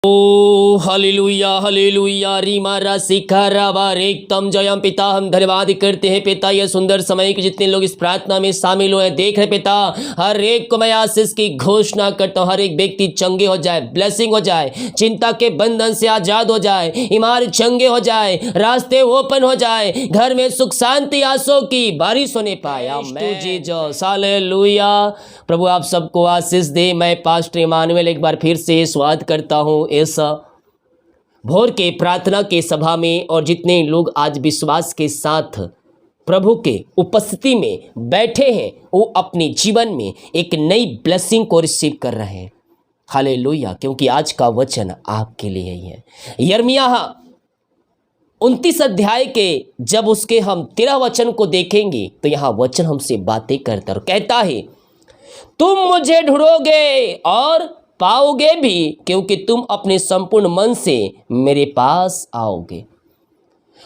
ओ hallelujah hallelujah Reema रासिका रावा रेक्तम जयम पिता। हम धन्यवाद करते हैं पिता, यह सुंदर समय के जितने लोग इस प्रार्थना में शामिल हुए देख रहे पिता, हर एक को मैं आशीष की घोषणा करता हूँ। हर एक व्यक्ति चंगे हो जाए, ब्लेसिंग हो जाए, चिंता के बंधन से आजाद हो जाए, ईमान चंगे हो जाए, रास्ते ओपन हो जाए, घर में सुख शांति आंसू की बारिश होने पाए। Jesus hallelujah. प्रभु आप सबको आशीष दे। मैं पास्टर इमानुएल एक बार फिर से स्वागत करता हूँ इस भोर के प्रार्थना के सभा में। और जितने लोग आज विश्वास के साथ प्रभु के उपस्थिति में बैठे हैं, वो अपने जीवन में एक नई ब्लेसिंग को रिसीव कर रहे हैं। हालेलुया। क्योंकि आज का वचन आपके लिए ही है। यिर्मयाह 29 अध्याय के जब उसके हम 13 वचन को देखेंगे तो यहाँ वचन हमसे बातें करता और कहता है, तुम मुझे ढूंढोगे और पाओगे भी, क्योंकि तुम अपने संपूर्ण मन से मेरे पास आओगे।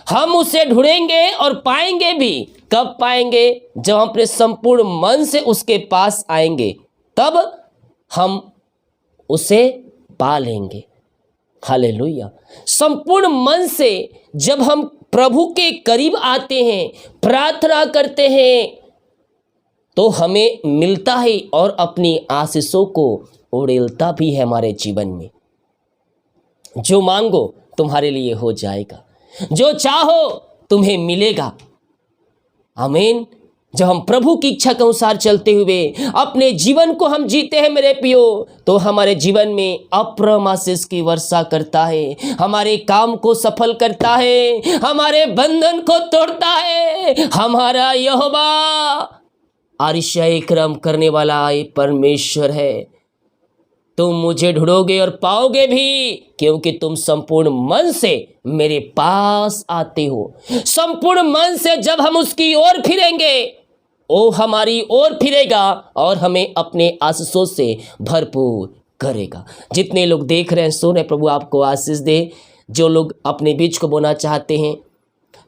हम उसे ढूंढेंगे और पाएंगे भी। कब पाएंगे? जब हम अपने संपूर्ण मन से उसके पास आएंगे, तब हम उसे पा लेंगे। हालेलुया। संपूर्ण मन से जब हम प्रभु के करीब आते हैं, प्रार्थना करते हैं, तो हमें मिलता है और अपनी आशीषों को उड़ेलता भी है हमारे जीवन में। जो मांगो तुम्हारे लिए हो जाएगा, जो चाहो तुम्हें मिलेगा। आमीन। जब हम प्रभु की इच्छा के अनुसार चलते हुए अपने जीवन को हम जीते हैं मेरे पियो, तो हमारे जीवन में अप्रम आशीष की वर्षा करता है, हमारे काम को सफल करता है, हमारे बंधन को तोड़ता है। हमारा यहोवा आरिशाई क्रम करने वाला परमेश्वर है। तुम मुझे ढूंढोगे और पाओगे भी, क्योंकि तुम संपूर्ण मन से मेरे पास आते हो। संपूर्ण मन से जब हम उसकी ओर फिरेंगे, वो हमारी ओर फिरेगा और हमें अपने आशीषों से भरपूर करेगा। जितने लोग देख रहे हैं, सुन रहे, प्रभु आपको आशीष दे। जो लोग अपने बीज को बोना चाहते हैं,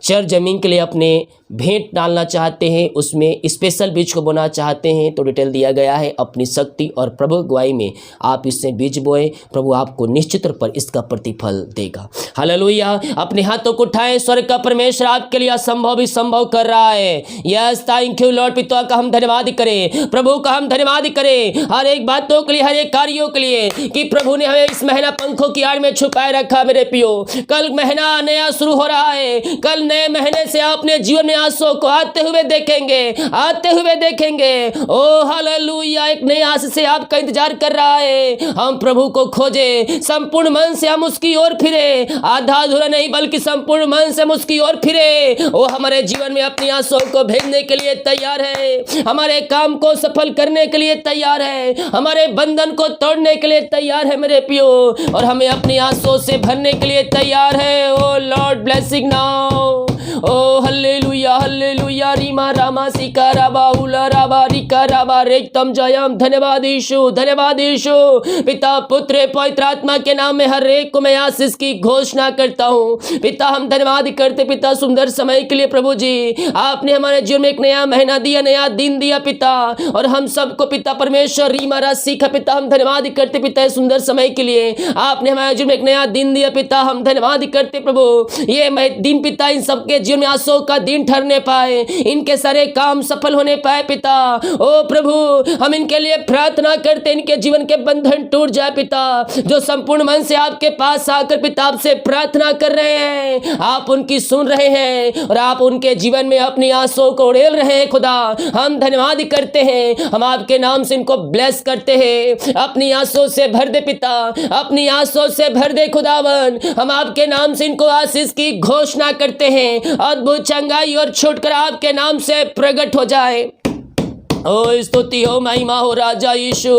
चर जमीन के लिए अपने भेंट डालना चाहते हैं, उसमें स्पेशल बीज को बोना चाहते हैं, तो डिटेल दिया गया है। अपनी शक्ति और प्रभु गवाही में आप इससे बीज बोए, प्रभु आपको निश्चित तौर पर इसका प्रतिफल देगा। हालेलुया। अपने हाथों को उठाएं। स्वर्ग का परमेश्वर आपके लिए असंभव भी संभव कर रहा है। Yes, thank you Lord. पिता का हम धन्यवाद करें, प्रभु का हम धन्यवाद करें, हर एक बातों के लिए, हर एक कार्यों के लिए, कि प्रभु ने हमें इस महीना पंखों की आड़ में छुपाए रखा। मेरे पियो, कल महीना नया शुरू हो रहा है। कल नए महीने से अपने जीवन में आंसू को आते हुए देखेंगे, आते हुए देखेंगे। ओ हालेलुया। एक नई आशीष से आपका इंतजार कर रहा है। हम प्रभु को खोजे, संपूर्ण मन से हम उसकी ओर फिरे, आधा अधूरा नहीं बल्कि संपूर्ण मन से हम उसकी ओर फिरे। वो हमारे जीवन में अपनी आंसू को भेजने के लिए तैयार है, हमारे काम को सफल करने के लिए तैयार है, हमारे बंधन को तोड़ने के लिए तैयार है मेरे पियो, और हमें अपनी आंसू से भरने के लिए तैयार है। ओ लॉर्ड ब्लेसिंग नाउ। ओ हालेलुया हालेलुया। रीमा रामा सिका राबा उला राबा रिका राबा रेक्तम जयम। धन्यवाद यीशु, धन्यवाद यीशु। पिता, पुत्र, पवित्र आत्मा के नाम में हर एक को मैं आशीष की घोषणा करता हूँ। पिता, हम धन्यवाद करते पिता सुंदर समय के लिए। प्रभु जी, आपने हमारे जीवन में एक नया महीना दिया, नया दिन दिया पिता, और हम सबको पिता परमेश्वर रीमा रा सीखा। पिता, हम धन्यवाद करते पिता सुंदर समय के लिए। आपने हमारे जीवन में एक नया दिन दिया पिता, हम धन्यवाद करते प्रभु। ये दिन पिता इन सबके जीवन में आंसू का दिन ठहरने पाए, इनके सारे काम सफल होने पाए पिता। ओ प्रभु, हम इनके लिए प्रार्थना करते, इनके जीवन के बंधन टूट जाए पिता। जो संपूर्ण मन से आपके पास आकर पिता आपसे प्रार्थना कर रहे हैं, आप उनकी सुन रहे हैं और आप उनके जीवन में अपनी आंसू को उड़ेल रहे हैं। खुदा, हम धन्यवाद करते हैं, हम आपके नाम से इनको ब्लेस करते हैं। अपनी आंसू से भर दे पिता, अपनी आंसू से भर दे खुदावन। हम आपके नाम से इनको आशीष की घोषणा करते हैं। अद्भुत चंगाई और छुटकारा आपके नाम से प्रकट हो जाए। ओ स्तुति हो, महिमा हो राजा यीशु।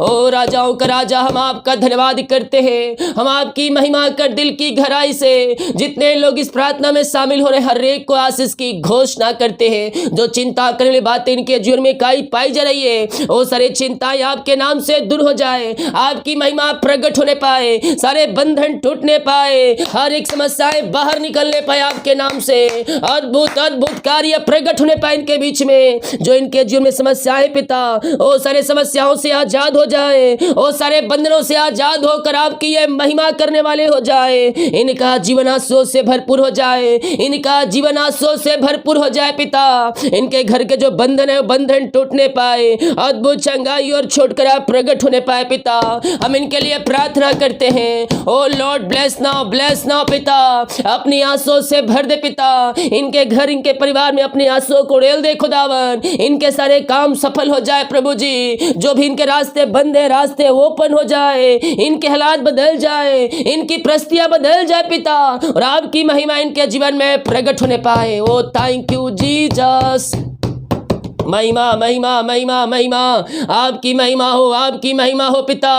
ओ राजाओं का राजा, हम आपका धन्यवाद करते हैं, हम आपकी महिमा कर दिल की गहराई से। जितने लोग इस प्रार्थना में शामिल हो रहे, हर एक को आशीष की घोषणा करते हैं। जो चिंता करने वाली बातें इनके जीवन में पाई जा रही है, वो सारी चिंताएं आपके नाम से दूर हो जाए, आपकी महिमा प्रकट होने पाए, सारे बंधन टूटने पाए, हर एक समस्याएं बाहर निकलने पाए आपके नाम से। अद्भुत अद्भुत कार्य प्रकट होने पाए इनके बीच में। जो इनके जीवन में समस्याएं पिता, ओ सारे समस्याओं से आजाद हो जाए, ओ सारे बंधनों से आजाद होकर आपकी ये महिमा करने वाले हो जाए। इनका जीवन आंसुओं से भरपूर हो जाए, इनका जीवन आंसुओं से भरपूर हो जाए पिता। इनके घर के जो बंधन है वो बंधन टूटने पाए, अद्भुत चंगाई और छुटकारा प्रकट होने पाए पिता। हम इनके लिए प्रार्थना करते हैं। ओ लॉर्ड ब्लेस नाउ पिता, अपनी आंसुओं से भर दे पिता। इनके घर, इनके परिवार में अपनी आंसुओं को उड़ेल दे खुदावन। इनके सारे काम सफल हो जाए प्रभु जी। जो भी इनके रास्ते बंद है, रास्ते ओपन हो जाए, इनके हालात बदल जाए, इनकी परिस्थितियां बदल जाए पिता, और आपकी महिमा इनके जीवन में प्रकट होने पाए। ओ थैंक यू जीसस। महिमा महिमा महिमा महिमा, आपकी महिमा हो, आपकी महिमा हो पिता।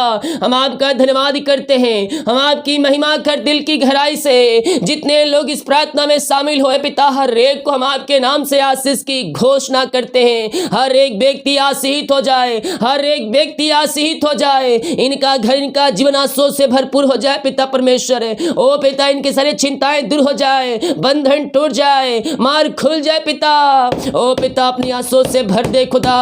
हम आपका धन्यवाद करते हैं। हम आपकी महिमा कर दिल की गहराई से जितने लोग इस प्रार्थना में शामिल हुए पिता, हर एक को हम आपके नाम से आशीष की घोषणा करते हैं। हर एक व्यक्ति आशीषित हो जाए, हर एक व्यक्ति आशीषित हो जाए। इनका घर, इनका जीवन आंसुओं से भरपूर हो जाए पिता परमेश्वर। ओ पिता, इनकी सारी चिंताएं दूर हो जाए, बंधन टूट जाए, मार खुल जाए पिता। ओ पिता, अपनी आंसुओं से भर दे खुदा।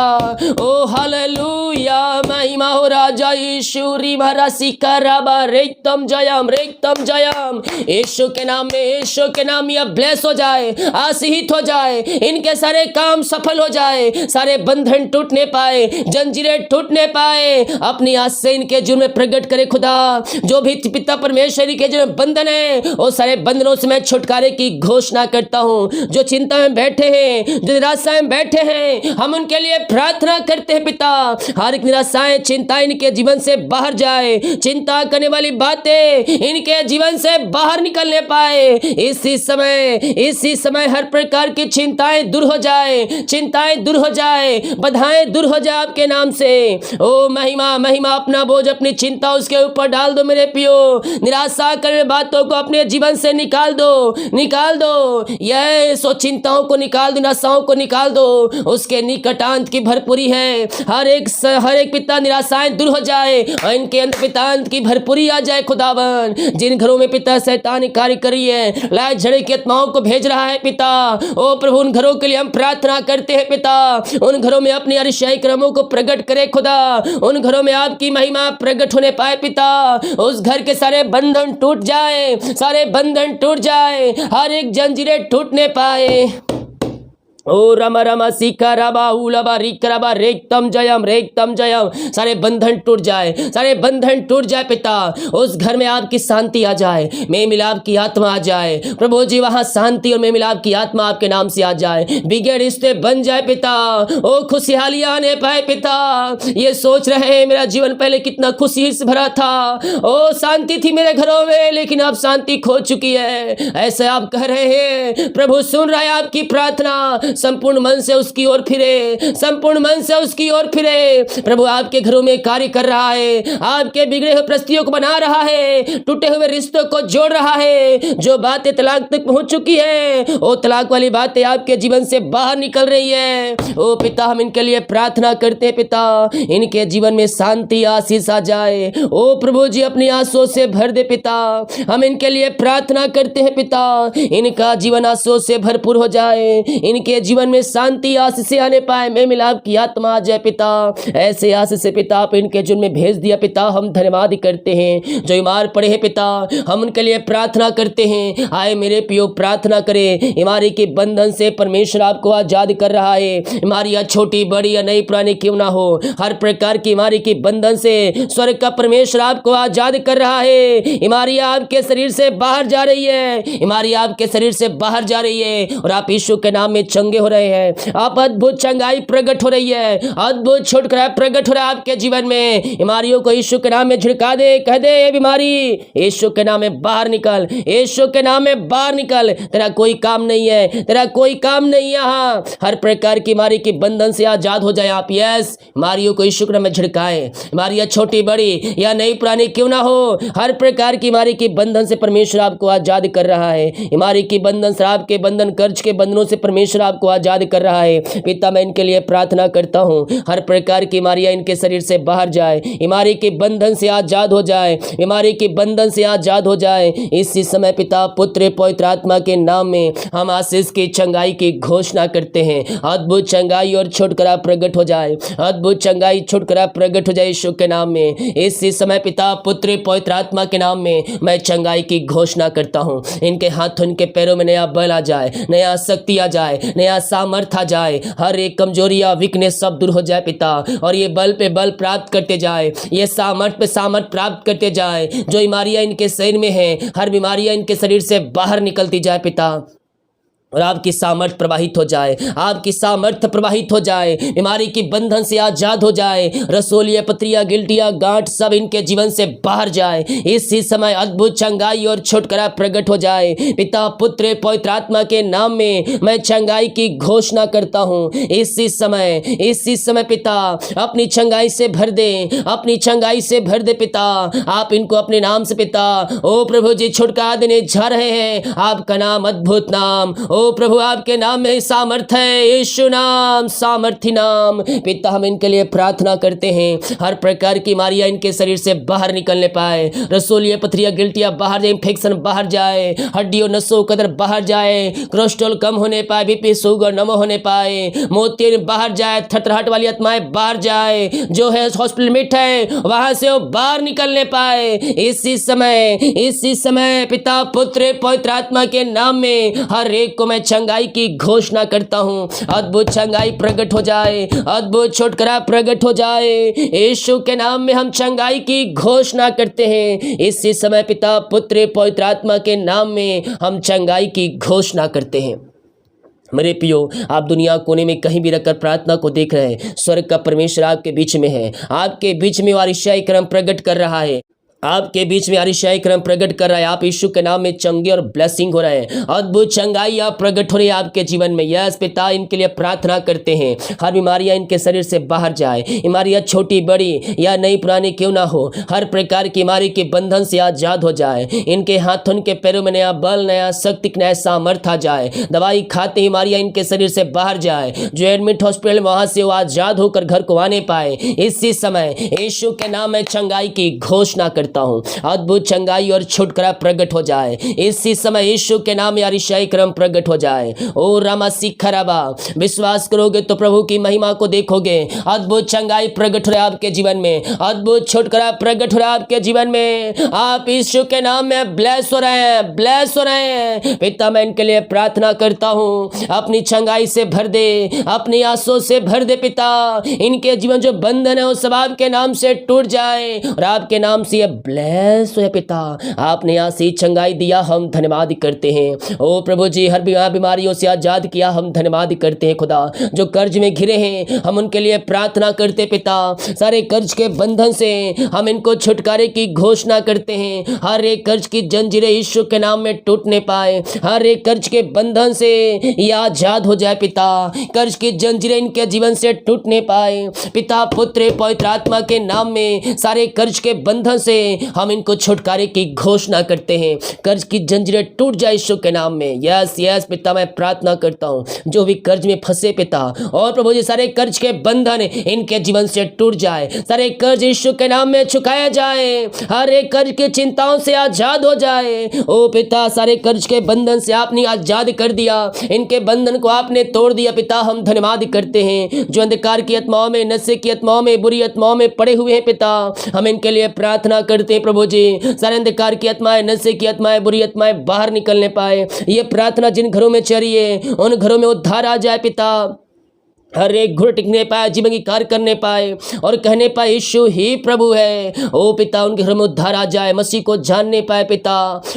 ओ हालेलुया, महिमा हो राजा यीशु। रिमरा सिकराबा रेक्तम जयम, रेक्तम जयम। यीशु के नाम में, यीशु के नाम में अब ब्लेस हो जाए, आशीषित हो जाए। इनके सारे काम सफल हो जाए, सारे बंधन टूटने पाए, जंजीरें टूटने पाए। अपनी आस से इनके जीवन में प्रकट करे खुदा। जो भी पिता परमेश्वर के जीवन में बंधन है, वो सारे बंधनों से मैं छुटकारे की घोषणा करता हूँ। जो चिंता में बैठे हैं, जो निराशा में बैठे हैं, हम उनके लिए प्रार्थना करते हैं पिता। हर एक निराशाएं, चिंता इनके जीवन से बाहर जाए, चिंता करने वाली बातें इनके जीवन से बाहर निकलने पाए। इसी समय हर प्रकार की चिंताएं दूर हो जाए, चिंताएं दूर हो जाए, बाधाएं दूर हो जाए आपके नाम से। ओ महिमा महिमा, अपना बोझ, अपनी चिंता उसके ऊपर डाल दो मेरे पियो। निराशा करने बातों को अपने जीवन से निकाल दो, निकाल दो। ये सो चिंताओं को निकाल दो, निराशाओं को निकाल दो। उसके निकटांत की भरपूरी है। हर एक पिता निराशाएं दूर हो जाए और इनके अंदर पितांत की भरपूरी आ जाए खुदावन। जिन घरों में पिता शैतान कार्य कर रही है, लाए झड़े की आत्माओं को भेज रहा है पिता, ओ प्रभु, उन घरों के लिए हम प्रार्थना करते हैं पिता। उन घरों में अपनी अरिशाई क्रमों को प्रकट करे खुदा। उन घरों में आपकी महिमा प्रकट होने पाए पिता। उस घर के सारे बंधन टूट जाए, सारे बंधन टूट जाए, हर एक जंजीरें टूटने पाए। ओ रमा रमा सीखा रबा उलबा रिकरबा रेक्तम जयम, रेक्तम जयम। सारे बंधन टूट जाए, सारे बंधन टूट जाए पिता। उस घर में आपकी शांति आ जाए, मेल मिलाप की आत्मा आ जाए प्रभु जी। वहां शांति और मेल मिलाप की आत्मा आपके नाम से आ जाए। बिगड़ रिश्ते बन जाए पिता। ओ खुशहाली आने पाए पिता। ये सोच रहे हैं मेरा जीवन पहले कितना खुशी से भरा था, ओ शांति थी मेरे घरों में, लेकिन अब शांति खो चुकी है। ऐसे आप कह रहे हैं, प्रभु सुन रहा है आपकी प्रार्थना। संपूर्ण मन से उसकी ओर फिरे, संपूर्ण मन से उसकी ओर फिरे। प्रभु आपके घरों में कार्य कर रहा है, आपके बिगड़े हुए परिस्थितियों को बना रहा है, टूटे हुए रिश्तों को जोड़ रहा है। जो बातें तलाक तक पहुंच चुकी है, वो तलाक वाली बातें आपके जीवन से बाहर निकल रही है। ओ पिता, हम इनके लिए प्रार्थना करते हैं पिता, इनके जीवन में शांति आशीष आ जाए। ओ प्रभु जी, अपनी आंसुओं से भर दे पिता। हम इनके लिए प्रार्थना करते हैं पिता, इनका जीवन आंसुओं से भरपूर हो जाए, इनके जीवन में शांति आशीष से आने पाए, मेल मिलाप की आत्मा आ जाए पिता। ऐसे आशीष से पिता आप इनके जीवन में भेज दिया पिता। हम धन्यवाद करते हैं। जो बीमार पड़े हैं पिता, हम उनके लिए प्रार्थना करते हैं। आए मेरे पियो, प्रार्थना करें। बीमारी के बंधन से परमेश्वर आपको आजाद कर रहा है। बीमारी या छोटी बड़ी या नई पुरानी क्यों ना हो, हर प्रकार की बीमारी के बंधन से स्वर्ग का परमेश्वर आपको आजाद कर रहा है। बीमारी आपके शरीर से बाहर जा रही है, बीमारी आपके शरीर से बाहर जा रही है, और आप यीशु के नाम में चंगे हो रहे हैं। आप अद्भुत चंगाई प्रकट हो रही है, अद्भुत छुटकारा प्रकट हो रहा है आपके जीवन में। बीमारियों को यीशु के नाम में झिड़का दे, कह दे ये बीमारी यीशु के नाम में बाहर निकल, यीशु के नाम में बाहर निकल। तेरा कोई काम नहीं है, तेरा कोई काम नहीं है। यहाँ हर प्रकार की बीमारी के बंधन से आजाद हो जाए आप। यस, बीमारियों को यीशु के नाम में झिड़काए। बीमारियां छोटी बड़ी या नई पुरानी क्यों ना हो, हर प्रकार की बीमारी के बंधन से परमेश्वर आपको आजाद कर रहा है। बीमारी के बंधन, शराब के बंधन, कर्ज के बंधनों से परमेश्वर आपको को आजाद कर रहा है। पिता मैं इनके लिए प्रार्थना करता हूँ, हर प्रकार की बीमारियां इनके शरीर से बाहर जाए, बीमारी के बंधन से आजाद हो जाए, बीमारी के बंधन से आजाद हो जाए। इसी समय पिता पुत्र पवित्र आत्मा के नाम में हम आशीष की चंगाई की घोषणा करते हैं। अद्भुत चंगाई और छुटकारा प्रकट हो जाए, अद्भुत चंगाई छुटकारा प्रकट हो जाए यीशु के नाम में। इसी समय पिता पुत्र पवित्र आत्मा के नाम में मैं चंगाई की घोषणा करता हूँ। इनके हाथों इनके पैरों में नया बल आ जाए, नया शक्ति आ जाए, नया सामर्थ आ जाए, हर एक कमजोरी या वीकनेस सब दूर हो जाए पिता, और ये बल पे बल प्राप्त करते जाए, ये सामर्थ पे सामर्थ प्राप्त करते जाए। जो बीमारियां इनके शरीर में है, हर बीमारियां इनके शरीर से बाहर निकलती जाए पिता, और आपकी सामर्थ प्रवाहित हो जाए, आपकी सामर्थ प्रवाहित हो जाए, बीमारी की बंधन से आजाद हो जाए, रसोलिया पत्रिया गिल्टिया गांठ सब इनके जीवन से बाहर जाए। इसी समय अद्भुत चंगाई और छुटकारा प्रकट हो जाए। पिता पुत्र पवित्र आत्मा के नाम में मैं चंगाई की घोषणा करता हूँ। इसी समय पिता अपनी चंगाई से भर दे, अपनी चंगाई से भर दे पिता। आप इनको अपने नाम से पिता ओ प्रभु जी छुटकारा देने जा रहे हैं। आपका नाम अद्भुत नाम, ओ प्रभु आपके नाम में सामर्थ है, यीशु नाम सामर्थी नाम। पिता हम इनके लिए प्रार्थना करते हैं, हर प्रकार की बीमारियां इनके शरीर से बाहर निकलने पाए, रसोलिया पथरिया गिल्टिया बाहर जाए, इन्फेक्शन बाहर जाए, हड्डियों नसों कदर बाहर जाए, कोलेस्ट्रॉल कम होने पाए, बीपी शुगर नम होने पाए, मोतियां बाहर जाए, थरथराहट वाली आत्माएं बाहर जाए, जो है हॉस्पिटल में है वहां से वो बाहर निकलने पाए। इसी समय पिता पुत्र पवित्र आत्मा के नाम में हर एक को मैं चंगाई की घोषणा करता हूँ। अद्भुत चंगाई प्रकट हो जाए, अद्भुत छुटकारा प्रकट हो जाए, यीशु के नाम में हम चंगाई की घोषणा करते हैं। इसी समय पिता पुत्र पवित्र आत्मा के नाम में हम चंगाई की घोषणा करते हैं। मेरे पियो, आप दुनिया कोने में कहीं भी रखकर प्रार्थना को देख रहे हैं, स्वर्ग का परमेश्वर आपके बीच में है, आपके बीच में वारिशाई क्रम प्रकट कर रहा है, आपके बीच में आरिशाई क्रम प्रकट कर रहा है। आप यीशु के नाम में चंगे और ब्लेसिंग हो रहे हैं, अद्भुत चंगाई आप प्रकट हो रही है आपके जीवन में। यस पिता, इनके लिए प्रार्थना करते हैं, हर बीमारियां इनके शरीर से बाहर जाए, बीमारियां छोटी बड़ी या नई पुरानी क्यों ना हो, हर प्रकार की बीमारी के बंधन से आजाद हो जाए। इनके हाथों के पैरों में नया बल, नया शक्ति, नया सामर्थ आ जाए। दवाई खाते बीमारियां इनके शरीर से बाहर जाए, जो एडमिट हॉस्पिटल में वहां से वो आजाद होकर घर को आने पाए। इसी समय यीशु के नाम में चंगाई की घोषणा करते हूं, अद्भुत चंगाई और छुटकारा प्रकट हो जाए। इसी समय यीशु के नाम में आरिशाई क्रम प्रकट हो जाए। ओ रामा सिखराबा, विश्वास करोगे तो प्रभु की महिमा को देखोगे। अद्भुत चंगाई प्रकट हो रहा है आपके जीवन में, अद्भुत छुटकारा प्रकट हो रहा है आपके जीवन में। आप यीशु के नाम में ब्लेस हो रहे हैं, ब्लेस हो रहे हैं। पिता मैं इनके लिए प्रार्थना करता हूं, अपनी चंगाई से भर दे, अपनी आंसू से भर दे पिता। इनके जीवन जो बंधन है वो सब आपके नाम से टूट जाए और आपके नाम से ब्लेस हो पिता। आपने ऐसी चंगाई दिया, हम धन्यवाद करते हैं। ओ प्रभु जी, हर बीमारियों से आजाद किया, हम धन्यवाद करते हैं खुदा। जो कर्ज में घिरे हैं हम उनके लिए प्रार्थना करते पिता, सारे कर्ज के बंधन से हम इनको छुटकारे की घोषणा करते हैं। हर एक कर्ज की जंजीरें यीशु के नाम में टूटने पाए, हर एक कर्ज के बंधन से ये आजाद हो जाए पिता। कर्ज की जंजीरें इनके जीवन से टूटने पाए पिता पुत्र पवित्र आत्मा के नाम में। सारे कर्ज के बंधन से हम इनको छुटकारे की घोषणा करते हैं, कर्ज की जंजीरें टूट जाए यीशु के नाम में। यस यस पिता, मैं प्रार्थना करता हूं जो भी कर्ज में फंसे पिता, और प्रभु जी सारे कर्ज के बंधन इनके जीवन से टूट जाए, सारे कर्ज यीशु के नाम में चुकाया जाए, हर एक कर्ज की चिंताओं से आजाद हो जाए। ओ पिता, सारे कर्ज के बंधन से आपने आजाद कर दिया, इनके बंधन को आपने तोड़ दिया पिता। हम धन्यवाद करते हैं जो अंधकार की आत्माओं में, नशे की आत्माओं में, बुरी आत्माओं में पड़े हुए हैं पिता, हम इनके लिए प्रार्थना करते हैं प्रभु जी। सारे अंधकार की आत्माएं, नशे की आत्माएं, बुरी आत्माएं बाहर निकलने पाए। ये प्रार्थना जिन घरों में चली है उन घरों में उद्धार आ जाए पिता। हर एक घुट टिकने पाए, जीवन की कार्य करने पाए और कहने पाए यीशु ही प्रभु है। ओ पिता, उनके घरों में उद्धार आ जाए, मसीह को जानने पाए पिता।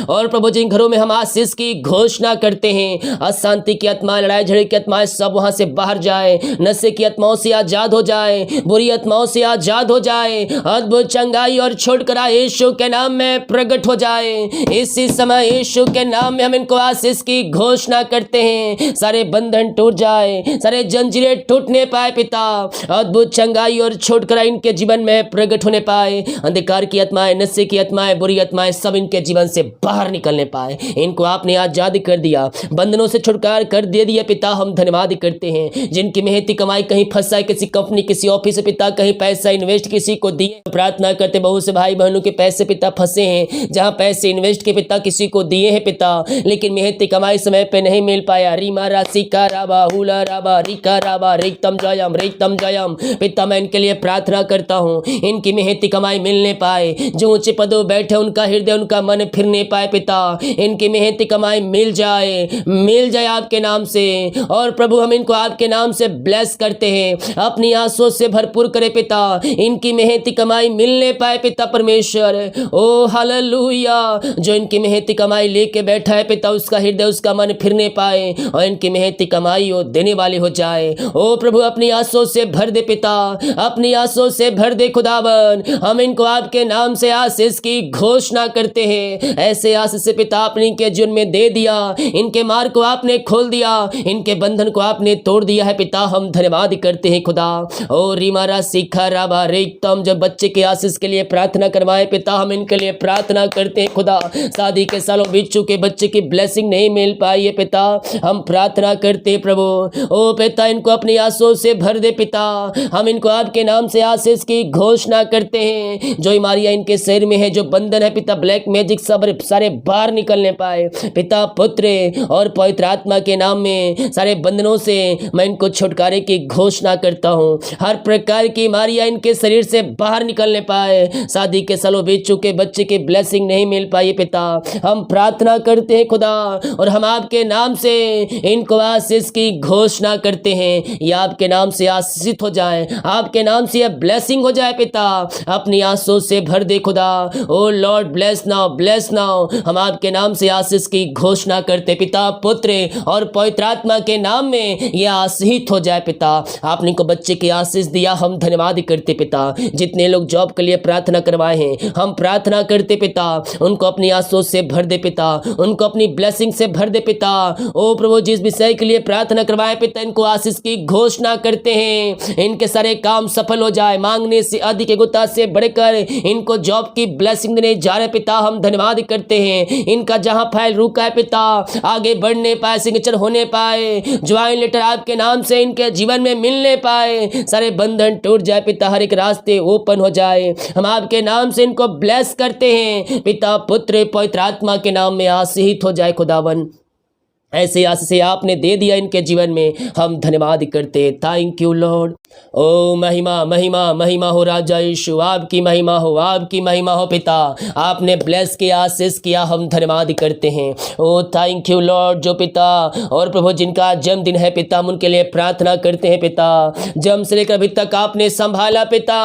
और प्रभु जिन घरों में हम आशीष की घोषणा करते हैं, अशांति की आत्माएं, लड़ाई झगड़े की आत्माएं सब वहां से बाहर जाए, नशे की आत्माओं से आजाद हो जाए, बुरी आत्माओं से आजाद हो जाए। अद्भुत चंगाई और छुटकारा यीशु के नाम में प्रकट हो जाए। इसी समय यीशु के नाम में हम इनको आशीष की घोषणा करते हैं। सारे बंधन टूट जाए, सारे जंजीरें टूटने पाए पिता, अद्भुत चंगाई और छुटकारा इनके जीवन में प्रकट होने पाए। अंधकार की आत्माएं, नशे की आत्माएं, बुरी आत्माएं सब इनके जीवन से बाहर निकलने पाए। इनको आपने आजाद कर दिया, बंधनों से छुटकारा कर दे दिया पिता। हम धन्यवाद करते हैं जिनकी मेहनती कमाई कहीं फंसा है, किसी कंपनी, किसी ऑफिस पिता, कहीं पैसा इन्वेस्ट किसी को दिए। प्रार्थना करते बहुत से भाई बहनों के पैसे पिता फंसे हैं, जहां पैसे इन्वेस्ट के पिता किसी को दिए हैं पिता, लेकिन मेहनती कमाई समय पे नहीं मिल पाया। रीमा राशि का राबा हुला राबा रिका राबा रिक्तम जयम पिता, मैं इनके लिए प्रार्थना करता हूँ, इनकी मेहनती कमाई मिलने पाए। जो ऊंचे पदों बैठे उनका हृदय, उनका मन फिरने पाए पिता, इनकी मेहनती कमाई मिल जाए आपके नाम से। और प्रभु हम इनको आपके नाम से ब्लेस करते हैं, अपनी आंसुओं से भरपूर करे पिता, इनकी मेहनती कमाई मिलने पाए पिता परमेश्वर। ओ हालेलुया, जो इनकी मेहनती कमाई लेके बैठा है पिता, उसका हृदय, उसका मन फिरने पाए और इनकी मेहनती कमाई वो देने वाली हो जाए। ओ प्रभु अपनी आंसुओं से भर दे पिता, अपनी आंसुओं से भर दे खुदावन। हम इनको आपके नाम से आशीष की घोषणा करते हैं। ऐसे आशीष से पिता आपने इनके जीवन में दे दिया, इनके मार्ग को आपने खोल दिया, इनके बंधन को आपने तोड़ दिया है पिता। हम धन्यवाद करते हैं खुदा। ओ रीमारा सीखा राबा रेक्तम, जब बच्चे के आशीष के लिए प्रार्थना करवाए पिता, हम इनके लिए प्रार्थना करते हैं खुदा। शादी के सालों बीत चुके, बच्चे की ब्लेसिंग नहीं मिल पाई है पिता, हम प्रार्थना करते हैं प्रभु। ओ पिता इनको अपनी आंसुओं से भर दे पिता, हम इनको आपके नाम से आशीष की घोषणा करते हैं। जो बीमारियां इनके शरीर में है, जो बंधन है पिता, ब्लैक मैजिक सब सारे बाहर निकलने पाए पिता, पुत्र और पवित्र आत्मा के नाम में सारे बंधनों से मैं इनको छुटकारे की घोषणा करता हूँ। हर प्रकार की बीमारियां इनके शरीर से बाहर निकलने पाए। शादी के सालों बीत चुके, बच्चे की ब्लेसिंग नहीं मिल पाई पिता, हम प्रार्थना करते हैं खुदा, और हम आपके नाम से इनको आशीष की घोषणा करते हैं। ये आपके नाम से आशीषित हो जाए, आपके नाम से ये ब्लेसिंग हो जाए पिता, अपनी आंसुओं से भर दे खुदा। ओ लॉर्ड ब्लेस नाउ, हम आपके नाम से आशीष की घोषणा करते पिता, पुत्र और पवित्र आत्मा के नाम में यह आशीषित हो जाए पिता। आपने को बच्चे की आशीष दिया, हम धन्यवाद करते पिता। जितने लोग जॉब के लिए प्रार्थना करवाए हैं, हम प्रार्थना करते पिता, उनको अपनी आंसुओं से भर दे पिता, उनको अपनी ब्लेसिंग से भर दे पिता। ओ प्रभु जिस विषय के लिए प्रार्थना करवाए पिता, इनको आशीष की घोषणा करते हैं, इनके सारे काम सफल हो जाए, मांगने से अधिक, गुता से बढ़कर इनको जॉब की ब्लेसिंग देने जा रहे पिता। हम धन्यवाद करते हैं, इनका जहां फाइल रुका है पिता, आगे बढ़ने पाए, सिग्नेचर होने पाए, ज्वाइन लेटर आपके नाम से इनके जीवन में मिलने पाए, सारे बंधन टूट जाए पिता, हर एक रास्ते ओपन हो जाए। हम आपके नाम से इनको ब्लेस करते हैं पिता, पुत्र पवित्र आत्मा के नाम में आशीषित हो जाए खुदावन। ऐसे आशीष से आपने दे दिया इनके जीवन में, हम धन्यवाद करते। Thank you Lord. ओ महिमा महिमा महिमा हो राजा यीशु, आपकी महिमा हो, आपकी महिमा हो पिता, आपने ब्लेस किया, आशीष किया, हम धन्यवाद करते हैं। ओ थैंक यू लॉर्ड। जो पिता और प्रभु जिनका जन्मदिन है पिता, हम उनके लिए प्रार्थना करते हैं पिता। जन्म से लेकर अभी तक आपने संभाला पिता,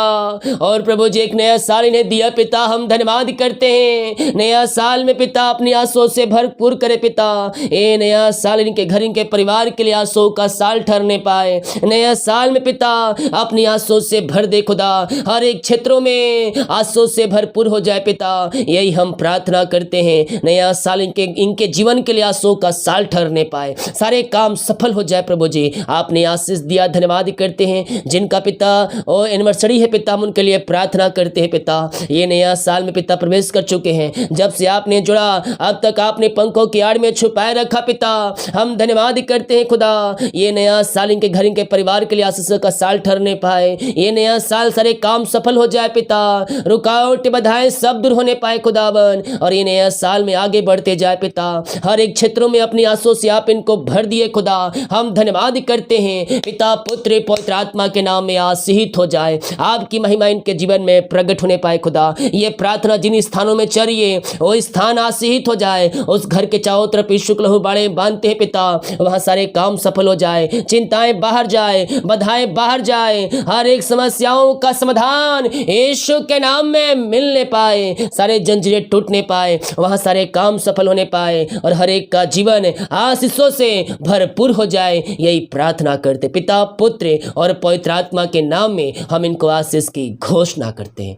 और प्रभु जी एक नया साल इन्हें दिया पिता, हम धन्यवाद करते हैं। नया साल में पिता अपनी आंसुओं से भरपूर करे पिता, ए नया साल इनके घर, इनके परिवार के लिए आंसुओं का साल ठहरने पाए। नया साल में पिता अपनी आंसुओं से भर दे खुदा, हर एक क्षेत्रों में आंसुओं से भरपूर हो जाए पिता, यही हम प्रार्थना करते हैं। नया साल इनके जीवन के लिए आंसुओं का साल ठहरने पाए, सारे काम सफल हो जाए प्रभु जी, आपने आशीष दिया, धन्यवाद करते हैं। जिनका पिता ओ एनिवर्सरी है पिता, हम उनके लिए प्रार्थना करते हैं पिता। ये नया साल में पिता प्रवेश कर चुके हैं, जब से आपने जुड़ा अब तक आपने पंखों की आड़ में छुपाए रखा पिता, हम धन्यवाद करते हैं खुदा। ये नया साल इनके घर, इनके परिवार के लिए आशीष का साल ठहरने पाए। ये नया साल सारे काम सफल हो जाए पिता, रुकावट बाधाएं सब दूर होने पाए खुदावन, और ये नया साल में आगे बढ़ते जाए पिता। हर एक क्षेत्रों में अपनी आंसुओं से आप इनको भर दिए खुदा, हम धन्यवाद करते हैं पिता, पुत्र पवित्र आत्मा के नाम में आशीषित हो जाए, आपकी महिमा इनके जीवन में प्रकट होने पाए खुदा। ये प्रार्थना जिन स्थानों में चलिए वो स्थान आशीषित हो जाए, उस घर के चारों तरफ यीशु के लहू बाड़े बांधते हैं पिता, वहां सारे काम सफल हो जाए, चिंताएं बाहर जाए, बाधाएं बाहर जाए, हर एक समस्याओं का समाधान यीशु के नाम में मिलने पाए, सारे जंजीरें टूटने पाए, वहां सारे काम सफल होने पाए, और हर एक का जीवन आशीषों से भरपूर हो जाए। यही प्रार्थना करते पिता, पुत्र और पवित्र आत्मा के नाम में हम इनको आशीष की घोषणा करते हैं।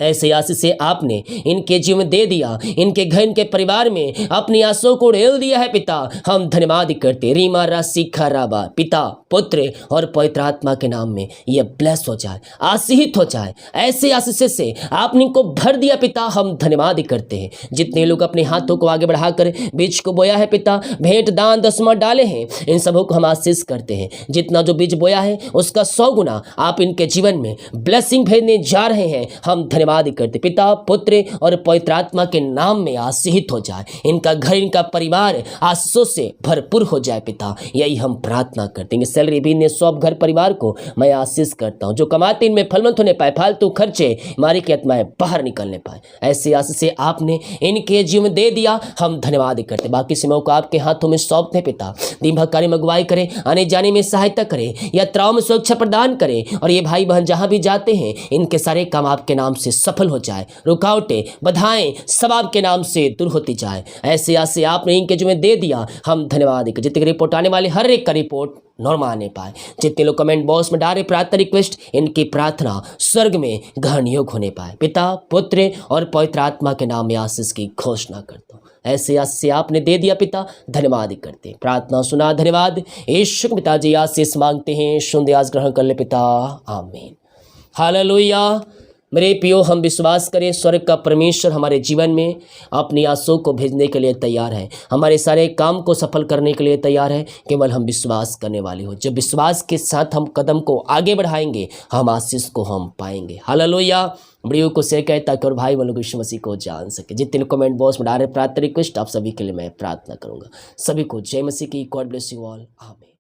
ऐसे आशीष से आपने इनके जीवन में दे दिया, इनके घर, इनके परिवार में अपनी आंसुओं को उड़ेल दिया है पिता। हम धन्यवाद करते। रीमा रा सीखा राबा, पिता, पुत्र और पवित्र आत्मा के नाम में ये ब्लेस हो जाए, आशीषित हो जाए। ऐसे आशीष से आपने इनको भर दिया पिता। हम धन्यवाद करते हैं। जितने लोग अपने हाथों को आगे बढ़ाकर बीज को बोया है पिता, भेंट दान दसवां डाले हैं, इन सबों को हम आशीष करते हैं। जितना जो बीज बोया है उसका 100 गुना आप इनके जीवन में ब्लेसिंग भेजने जा रहे हैं। हम धन्यवाद करते। पिता, पुत्र और पवित्र आत्मा के नाम में आशीषित हो जाए। इनका घर, इनका परिवार आशीषों से भरपूर हो जाए पिता। यही हम प्रार्थना करते हैं। सैलरी भी ने सब घर परिवार को मैं आशीष करता हूँ। जो कमाते इनमें फलवंत होने पाए, फालतू खर्चे हमारी की आत्माएं बाहर निकलने पाए। ऐसे आशीष से आपने इनके जीवन में दे दिया। हम धन्यवाद करते। बाकी समयों को आपके हाथों में सौंपते पिता। दिन भर कार्य में अगुवाई करें, आने जाने में सहायता करें, यात्राओं में सुरक्षा प्रदान करें। और ये भाई बहन जहां भी जाते हैं इनके सारे काम आपके नाम से सफल हो जाए। रुकावटें, बाधाएं सब आपके नाम से दूर होती जाए। ऐसे आसे आपने इनके जो में दे दिया। हम धन्यवाद करते। जितने रिपोर्ट आने वाले हर एक का रिपोर्ट नॉर्मल आने पाए। जितने लोग कमेंट बॉक्स में डाले प्रार्थना रिक्वेस्ट, इनकी प्रार्थना स्वर्ग में ग्रहण योग्य होने पाए। पिता, पुत्र और पवित्र आत्मा के नाम में आशीष की घोषणा करता हूँ। ऐसे आशीष से आपने दे दिया पिता। धन्यवाद करते। प्रार्थना सुना, धन्यवाद। यीशु पिताजी आशीष मांगते हैं, सुन आज ग्रहण कर ले पिता। आमीन। हालेलुया। मेरे प्रियो, हम विश्वास करें स्वर्ग का परमेश्वर हमारे जीवन में अपनी आंसुओं को भेजने के लिए तैयार है। हमारे सारे काम को सफल करने के लिए तैयार है। केवल हम विश्वास करने वाले हो। जब विश्वास के साथ हम कदम को आगे बढ़ाएंगे, हम आशीष को हम पाएंगे। हालेलुया। वीडियो को शेयर करें ताकि और भाई बहनों यीशु मसीह को जान सके। जितने कमेंट बॉक्स में डाल रहे प्रार्थना रिक्वेस्ट, आप सभी के लिए मैं प्रार्थना करूंगा। सभी को जय मसीह की। God bless you all. आमीन।